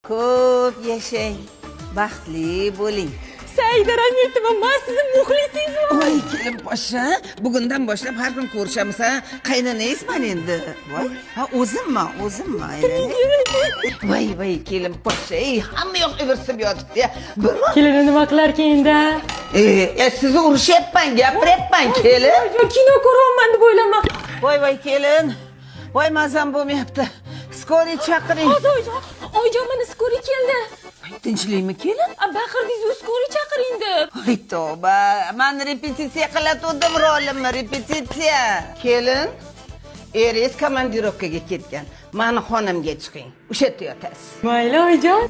Ko'p yashang, baxtli bo'ling. Saida Rametova, men sizni muxlisingizman. Voy kelin poshsha, bugundan boshlab har kun ko'rishamiz ha. Qaynanangizman endi. Voy, ha o'zimman. Voy kelin poshsha, hamma yoq ivirsib yotibdi. Kelini nima qilar endi? Sizni urushyapman, gapiryapman kelin. Kino ko'ryapman deb o'ylamoq. Voy kelin. Voy mazam bo'lmayapti. Skoriy chaqiring. Oyjon, mana skori keldi. Tinchlikmi kelin? Baqirdingiz, skori chaqiring deb. Voy tavba, men repetitsiya qilayotgandim rolimni, repetitsiya. Kelin, eringiz komandirovkaga ketgan. Meni xonamga chiqing. O'sha yerda yotasiz. Mayli oyjon.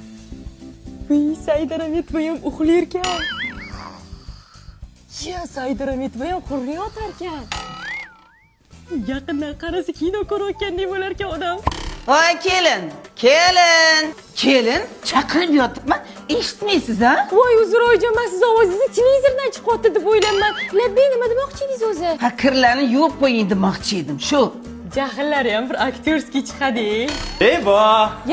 Voy, Saida Rametova ham uxlar ekan. Saida Rametova ham xurriyotar ekan. Yaqindan qarasa kino ko'rayotgandek bo'lar ekan odam. Voy kelin, chaqirib yotibman. Eshitmaysiz ha? Voy uzr oyjon, men siz ovozingizni televizordan chiqyapti deb o'ylayman. Labbay nima demoqchingiz o'zi? Ha, kirlarni yuvib qo'ying demoqchi edim, shu. Jahllari ham bir aktyorskiy chiqadi. Ebo!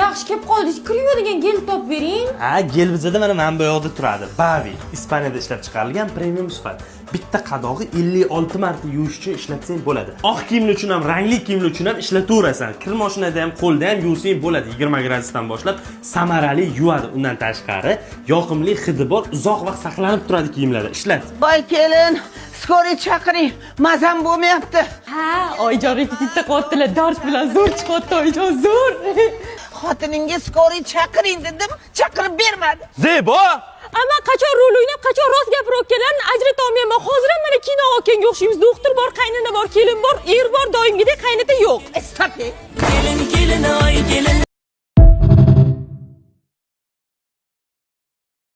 Yaxshi kelib qoldingiz, kir yuvadigan gel topib bering. Ha, gel bizada mana bu yoqda turadi. Bavi, Ispaniyada ishlab chiqarilgan premium sifat. Bitta qadog'i 56 marta yuvish uchun ishlatsang bo'ladi. Oq kiyimli uchun ham, rangli kiyimli uchun ham ishlataverasan. Kir mashinada ham, qo'lda ham yuvsang bo'ladi. 20 gradusdan boshlab samarali yuvadi. Undan tashqari, yoqimli hidi bor, uzoq vaqt saqlanib turadi kiyimlarda. Ishlat. Voy kelin, skoriy chaqiring. Mazam bo'lmayapti. Ha, oyjon repetitsiya qilyaptilar. Dars bilan zo'r chiqyapti oyjon, zo'r. Xotiningga skoriy chaqiring dedim, chaqirib bermadi. Zebo! Ammo qachon rol o'ynab, qachon rost gapirayotganlarini ajrata olmayman. Hozir ham mana kino olganga o'xshaymiz. Doktor bor, qaynona bor, kelin bor, er bor, doimgidek qaynota yo'q. Stop. Gelin gelin ay gelin